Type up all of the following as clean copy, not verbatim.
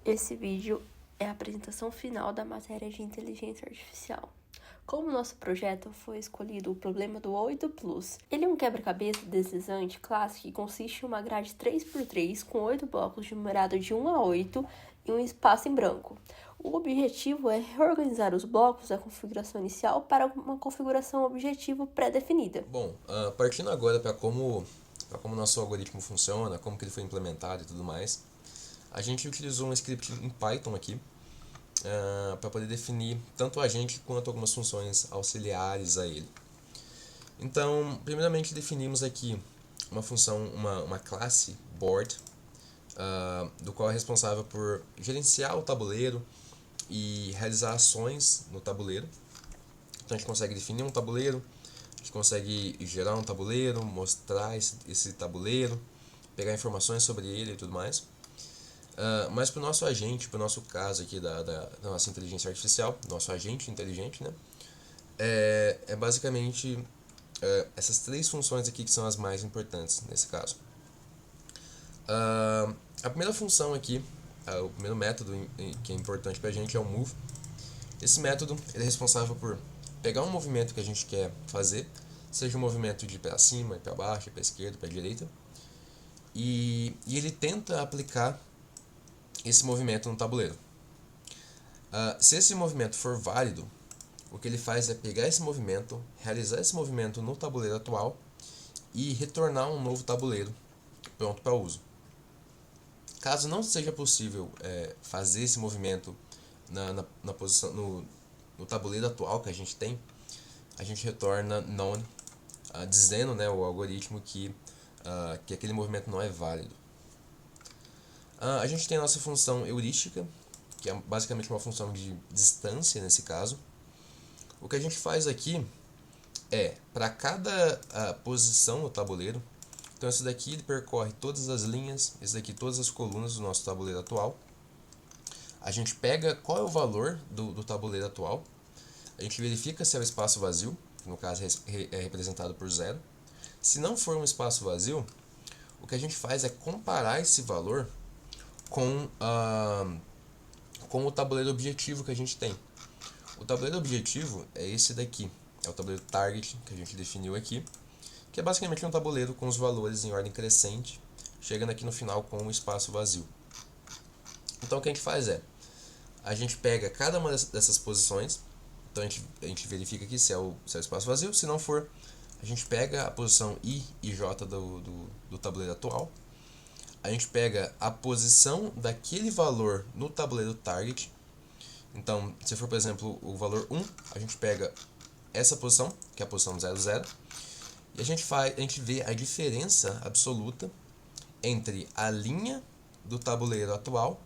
Esse vídeo é a apresentação final da matéria de inteligência artificial. Como nosso projeto foi escolhido o problema do 8+, ele é um quebra-cabeça deslizante clássico que consiste em uma grade 3x3 com 8 blocos de numerado de 1 a 8 e um espaço em branco. O objetivo é reorganizar os blocos da configuração inicial para uma configuração objetivo pré-definida. Bom, partindo agora para como o nosso algoritmo funciona, como que ele foi implementado e tudo mais, a gente utilizou um script em Python aqui para poder definir tanto o agente quanto algumas funções auxiliares a ele. Então, primeiramente definimos aqui uma função, uma classe board, do qual é responsável por gerenciar o tabuleiro e realizar ações no tabuleiro. Então a gente consegue definir um tabuleiro, a gente consegue gerar um tabuleiro, mostrar esse tabuleiro, pegar informações sobre ele e tudo mais. Mas para o nosso agente, para o nosso caso aqui da nossa inteligência artificial, nosso agente inteligente, né, é basicamente essas três funções aqui que são as mais importantes nesse caso. A primeira função aqui, o primeiro método que é importante para a gente é o move. Esse método ele é responsável por pegar um movimento que a gente quer fazer, seja um movimento de para cima, para baixo, para esquerda, para direita, e ele tenta aplicar esse movimento no tabuleiro. Se esse movimento for válido, o que ele faz é pegar esse movimento, realizar esse movimento no tabuleiro atual e retornar um novo tabuleiro pronto para uso. Caso não seja possível fazer esse movimento na posição, no tabuleiro atual que a gente tem, a gente retorna none, dizendo, né, o algoritmo que aquele movimento não é válido. A gente tem a nossa função heurística, que é basicamente uma função de distância nesse caso. O que a gente faz aqui é, para cada posição no tabuleiro, então esse daqui ele percorre todas as linhas, esse daqui todas as colunas do nosso tabuleiro atual. A gente pega qual é o valor do tabuleiro atual, a gente verifica se é o espaço vazio, que no caso é representado por 0. Se não for um espaço vazio, o que a gente faz é comparar esse valor com o tabuleiro objetivo que a gente tem. O tabuleiro objetivo é esse daqui, é o tabuleiro target que a gente definiu aqui, que é basicamente um tabuleiro com os valores em ordem crescente, chegando aqui no final com um espaço vazio. Então o que a gente faz é, a gente pega cada uma dessas posições, então a gente verifica aqui se é o espaço vazio, se não for, a gente pega a posição I e J do tabuleiro atual, a gente pega a posição daquele valor no tabuleiro target. Então, se for, por exemplo, o valor 1, a gente pega essa posição, que é a posição 0, 0, e a gente vê a diferença absoluta entre a linha do tabuleiro atual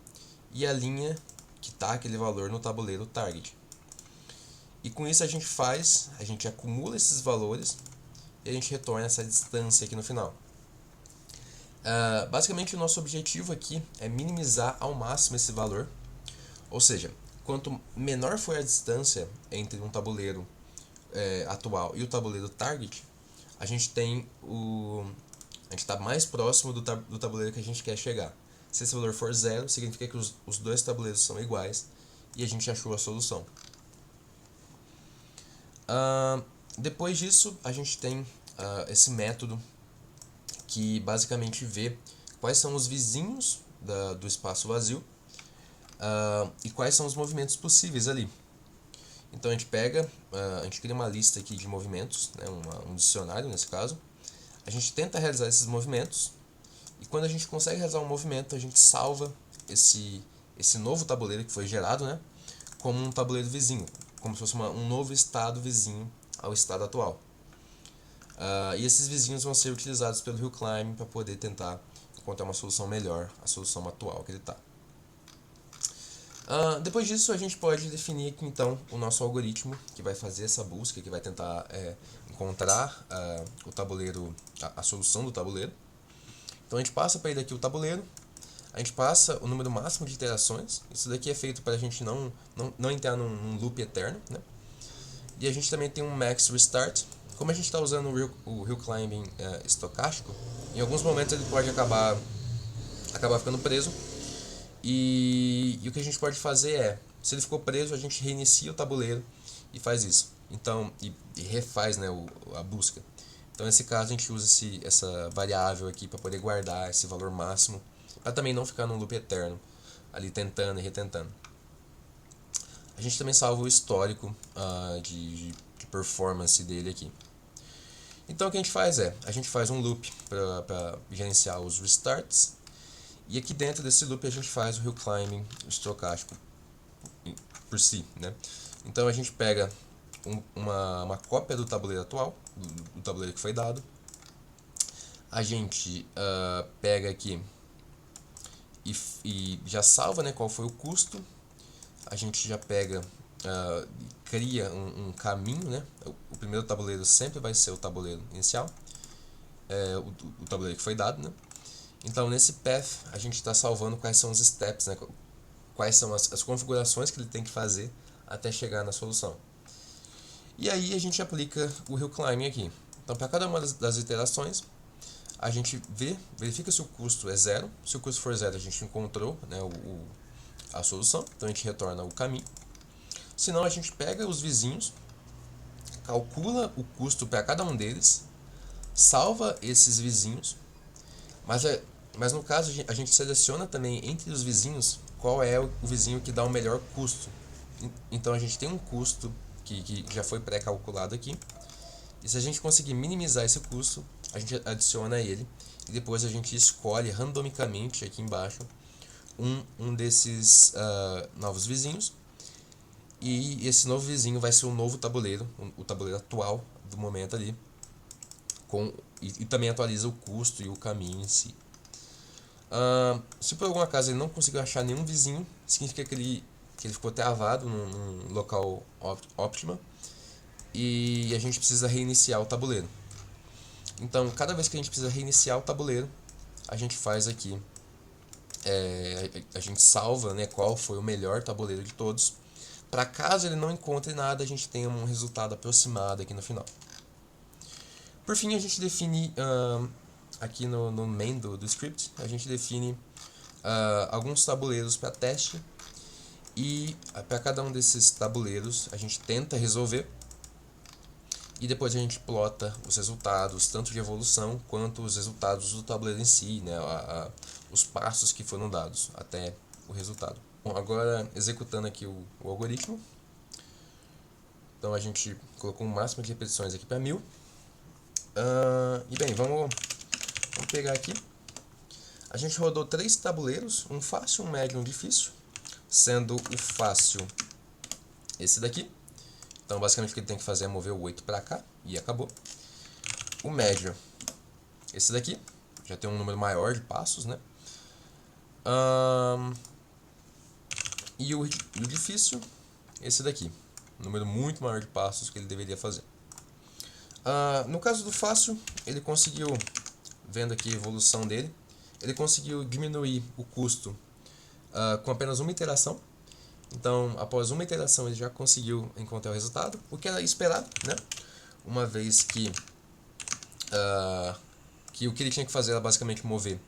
e a linha que está aquele valor no tabuleiro target. E com isso a gente acumula esses valores e a gente retorna essa distância aqui no final. Basicamente o nosso objetivo aqui é minimizar ao máximo esse valor, ou seja, quanto menor for a distância entre um tabuleiro atual e o tabuleiro target, a gente está mais próximo do tabuleiro que a gente quer chegar. Se esse valor for 0, significa que os dois tabuleiros são iguais e a gente achou a solução. Depois disso, a gente tem esse método que basicamente vê quais são os vizinhos do espaço vazio e quais são os movimentos possíveis ali. Então a gente cria uma lista aqui de movimentos, né, um dicionário nesse caso. A gente tenta realizar esses movimentos e quando a gente consegue realizar um movimento, a gente salva esse novo tabuleiro que foi gerado, né, como um tabuleiro vizinho, como se fosse um novo estado vizinho ao estado atual. E esses vizinhos vão ser utilizados pelo HillClimb para poder tentar encontrar uma solução melhor à solução atual que ele está. Depois disso, a gente pode definir aqui então o nosso algoritmo que vai fazer essa busca, que vai tentar encontrar o tabuleiro, a solução do tabuleiro. Então a gente passa para ele aqui o tabuleiro, a gente passa o número máximo de iterações. Isso daqui é feito para a gente não entrar num loop eterno, né? E a gente também tem um max restart. Como a gente está usando o hill climbing estocástico, em alguns momentos ele pode acabar ficando preso. E o que a gente pode fazer é, se ele ficou preso, a gente reinicia o tabuleiro e faz isso. Então, e refaz, né, a busca. Então, nesse caso, a gente usa essa variável aqui para poder guardar esse valor máximo, para também não ficar num loop eterno, ali tentando e retentando. A gente também salva o histórico de performance dele aqui. Então, o que a gente faz é, a gente faz um loop para gerenciar os restarts, e aqui dentro desse loop a gente faz o hill climbing estocástico por si, né? Então a gente pega uma cópia do tabuleiro atual, do tabuleiro que foi dado. A gente pega aqui e já salva, né, qual foi o custo. A gente já pega, cria um caminho, né? O primeiro tabuleiro sempre vai ser o tabuleiro inicial, o tabuleiro que foi dado, né? Então nesse path a gente está salvando quais são os steps, né? Quais são as configurações que ele tem que fazer até chegar na solução. E aí a gente aplica o hill climbing aqui. Então para cada uma das iterações a gente verifica se o custo é zero. Se o custo for zero, a gente encontrou, né, a solução, então a gente retorna o caminho. Se não, a gente pega os vizinhos, calcula o custo para cada um deles, salva esses vizinhos, mas no caso a gente seleciona também entre os vizinhos qual é o vizinho que dá o melhor custo. Então a gente tem um custo que já foi pré-calculado aqui, e se a gente conseguir minimizar esse custo, a gente adiciona ele, e depois a gente escolhe randomicamente aqui embaixo um desses novos vizinhos, e esse novo vizinho vai ser o novo tabuleiro, o tabuleiro atual do momento ali, e também atualiza o custo e o caminho em si. Se por algum acaso ele não conseguiu achar nenhum vizinho, significa que ele ficou travado num local óptima, e a gente precisa reiniciar o tabuleiro. Então, cada vez que a gente precisa reiniciar o tabuleiro, a gente faz aqui, a gente salva, né, qual foi o melhor tabuleiro de todos, para caso ele não encontre nada, a gente tenha um resultado aproximado aqui no final. Por fim, a gente define, aqui no main do script, a gente define alguns tabuleiros para teste, e para cada um desses tabuleiros a gente tenta resolver, e depois a gente plota os resultados, tanto de evolução quanto os resultados do tabuleiro em si, né, os passos que foram dados até o resultado. Bom, agora executando aqui o algoritmo. Então a gente colocou um máximo de repetições aqui para 1000. E bem, vamos pegar aqui. A gente rodou 3 tabuleiros, um fácil, um médio e um difícil, sendo o fácil esse daqui. Então basicamente o que ele tem que fazer é mover o 8 para cá e acabou. O médio, esse daqui, já tem um número maior de passos, né? E o difícil, esse daqui, um número muito maior de passos que ele deveria fazer. No caso do fácil, ele conseguiu, vendo aqui a evolução dele, ele conseguiu diminuir o custo com apenas uma iteração. Então, após uma iteração, ele já conseguiu encontrar o resultado, o que era esperado, né? Uma vez que o que ele tinha que fazer era basicamente mover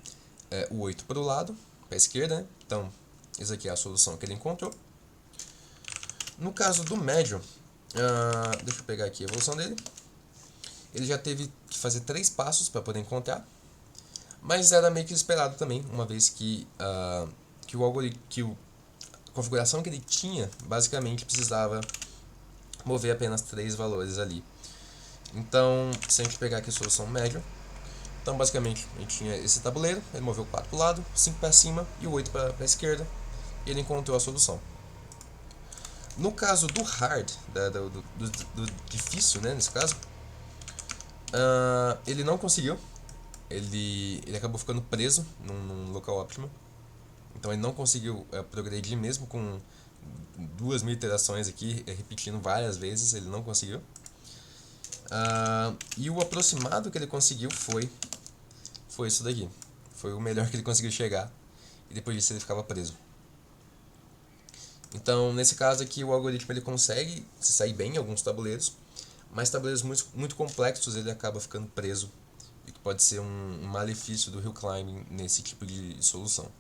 o 8 para o lado, para a esquerda, né? Então, essa aqui é a solução que ele encontrou. No caso do médio, deixa eu pegar aqui a evolução dele. Ele já teve que fazer 3 passos para poder encontrar, mas era meio que esperado também, uma vez que a configuração que ele tinha basicamente precisava mover apenas 3 valores ali. Então, se a gente pegar aqui a solução média, então basicamente a gente tinha esse tabuleiro, ele moveu 4 para o lado, 5 para cima e o 8 para a esquerda, e ele encontrou a solução. No caso do hard, do difícil, né, nesse caso, ele não conseguiu, ele acabou ficando preso num local óptimo, então ele não conseguiu progredir mesmo com 2000 iterações aqui, repetindo várias vezes, ele não conseguiu. E o aproximado que ele conseguiu foi isso daqui, foi o melhor que ele conseguiu chegar, e depois disso ele ficava preso. Então, nesse caso aqui, o algoritmo ele consegue se sair bem em alguns tabuleiros, mas tabuleiros muito complexos ele acaba ficando preso, e que pode ser um malefício do hill climbing nesse tipo de solução.